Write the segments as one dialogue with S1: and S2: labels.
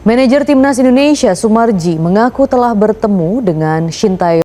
S1: Manajer Timnas Indonesia Sumarji mengaku telah bertemu dengan Sintayong.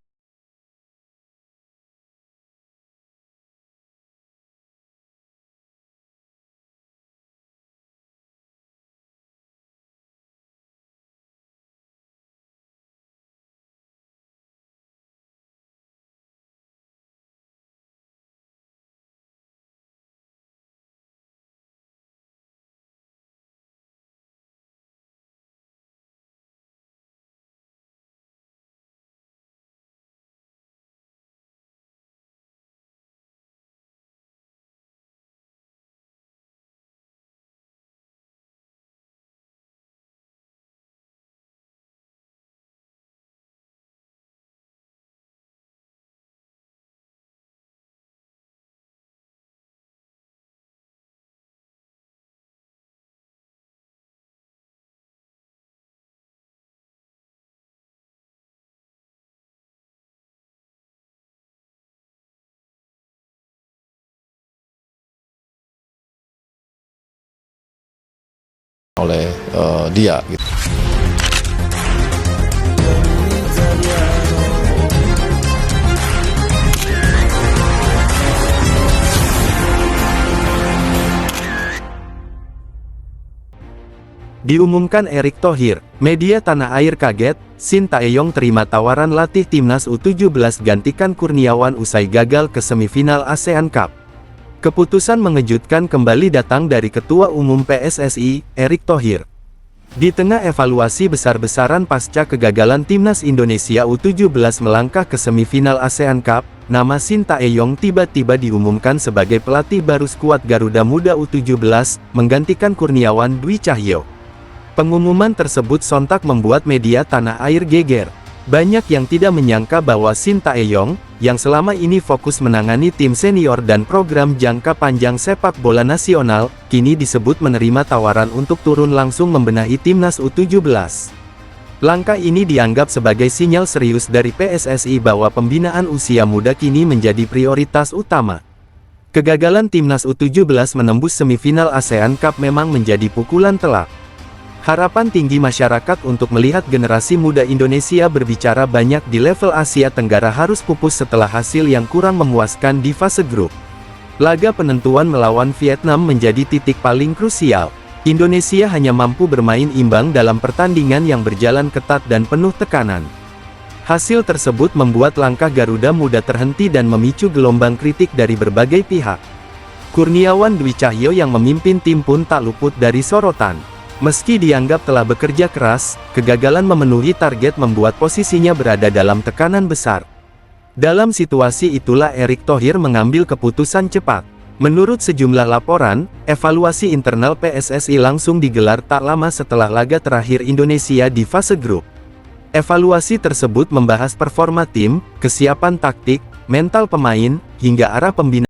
S2: Oleh dia gitu.
S3: Diumumkan Erick Thohir, media tanah air kaget, Sintayong terima tawaran latih Timnas U17 gantikan Kurniawan usai gagal ke semifinal ASEAN Cup. Keputusan mengejutkan kembali datang dari Ketua Umum PSSI, Erick Thohir. Di tengah evaluasi besar-besaran pasca kegagalan Timnas Indonesia U17 melangkah ke semifinal ASEAN Cup, nama Sintayong tiba-tiba diumumkan sebagai pelatih baru skuad Garuda Muda U17, menggantikan Kurniawan Dwi Cahyo. Pengumuman tersebut sontak membuat media tanah air geger. Banyak yang tidak menyangka bahwa Sintayong, yang selama ini fokus menangani tim senior dan program jangka panjang sepak bola nasional, kini disebut menerima tawaran untuk turun langsung membenahi Timnas U17. Langkah ini dianggap sebagai sinyal serius dari PSSI bahwa pembinaan usia muda kini menjadi prioritas utama. Kegagalan Timnas U17 menembus semifinal ASEAN Cup memang menjadi pukulan telak. Harapan tinggi masyarakat untuk melihat generasi muda Indonesia berbicara banyak di level Asia Tenggara harus pupus setelah hasil yang kurang memuaskan di fase grup. Laga penentuan melawan Vietnam menjadi titik paling krusial. Indonesia hanya mampu bermain imbang dalam pertandingan yang berjalan ketat dan penuh tekanan. Hasil tersebut membuat langkah Garuda Muda terhenti dan memicu gelombang kritik dari berbagai pihak. Kurniawan Dwi Cahyo yang memimpin tim pun tak luput dari sorotan. Meski dianggap telah bekerja keras, kegagalan memenuhi target membuat posisinya berada dalam tekanan besar. Dalam situasi itulah Erick Thohir mengambil keputusan cepat. Menurut sejumlah laporan, evaluasi internal PSSI langsung digelar tak lama setelah laga terakhir Indonesia di fase grup. Evaluasi tersebut membahas performa tim, kesiapan taktik, mental pemain, hingga arah pembinaan.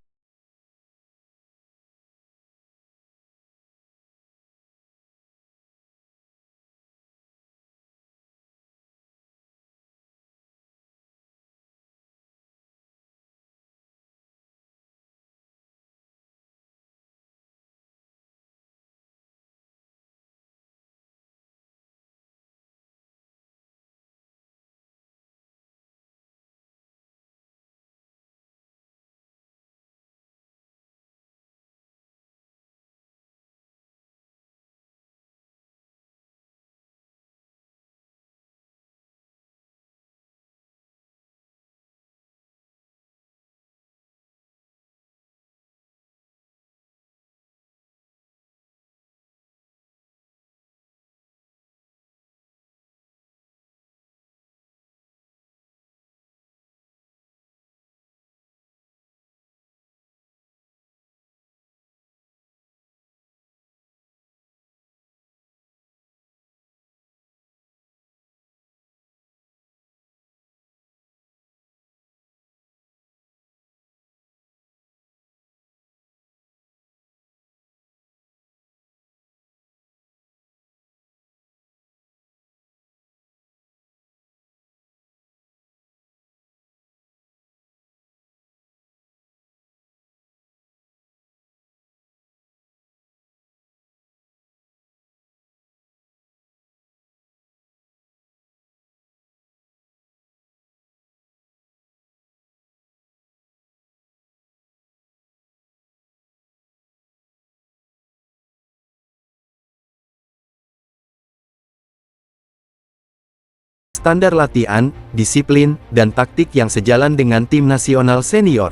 S3: standar latihan, disiplin, dan taktik yang sejalan dengan tim nasional senior.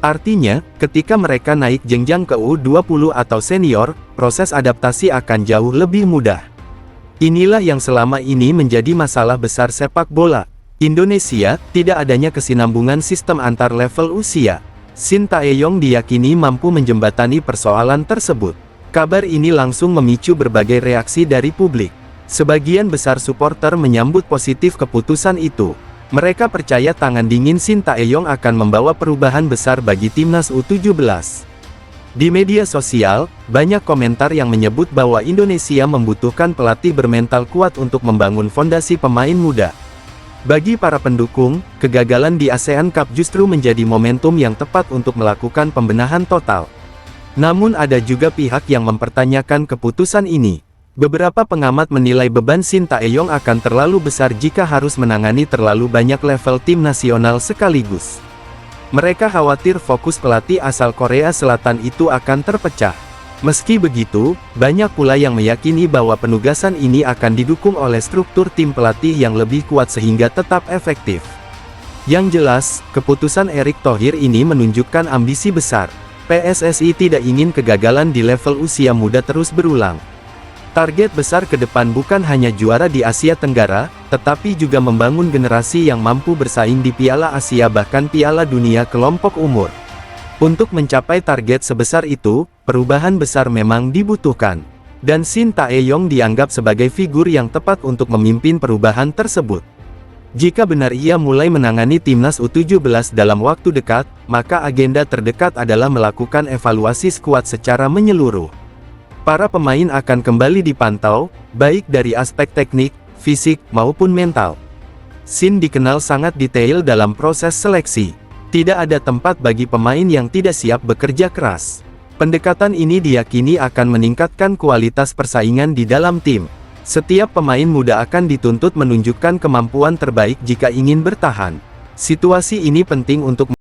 S3: Artinya, ketika mereka naik jenjang ke U20 atau senior, proses adaptasi akan jauh lebih mudah. Inilah yang selama ini menjadi masalah besar sepak bola Indonesia, tidak adanya kesinambungan sistem antar level usia. Shin Tae-yong diyakini mampu menjembatani persoalan tersebut. Kabar ini langsung memicu berbagai reaksi dari publik. Sebagian besar supporter menyambut positif keputusan itu. Mereka percaya tangan dingin Shin Tae-yong akan membawa perubahan besar bagi timnas U17. Di media sosial, banyak komentar yang menyebut bahwa Indonesia membutuhkan pelatih bermental kuat untuk membangun fondasi pemain muda. Bagi para pendukung, kegagalan di ASEAN Cup justru menjadi momentum yang tepat untuk melakukan pembenahan total. Namun ada juga pihak yang mempertanyakan keputusan ini. Beberapa pengamat menilai beban Shin Tae-yong akan terlalu besar jika harus menangani terlalu banyak level tim nasional sekaligus. Mereka khawatir fokus pelatih asal Korea Selatan itu akan terpecah. Meski begitu, banyak pula yang meyakini bahwa penugasan ini akan didukung oleh struktur tim pelatih yang lebih kuat sehingga tetap efektif. Yang jelas, keputusan Erick Thohir ini menunjukkan ambisi besar. PSSI tidak ingin kegagalan di level usia muda terus berulang. Target besar ke depan bukan hanya juara di Asia Tenggara, tetapi juga membangun generasi yang mampu bersaing di Piala Asia bahkan Piala Dunia kelompok umur. Untuk mencapai target sebesar itu, perubahan besar memang dibutuhkan. Dan Shin Tae-yong dianggap sebagai figur yang tepat untuk memimpin perubahan tersebut. Jika benar ia mulai menangani timnas U17 dalam waktu dekat, maka agenda terdekat adalah melakukan evaluasi skuad secara menyeluruh. Para pemain akan kembali dipantau, baik dari aspek teknik, fisik, maupun mental. Shin dikenal sangat detail dalam proses seleksi. Tidak ada tempat bagi pemain yang tidak siap bekerja keras. Pendekatan ini diyakini akan meningkatkan kualitas persaingan di dalam tim. Setiap pemain muda akan dituntut menunjukkan kemampuan terbaik jika ingin bertahan. Situasi ini penting untuk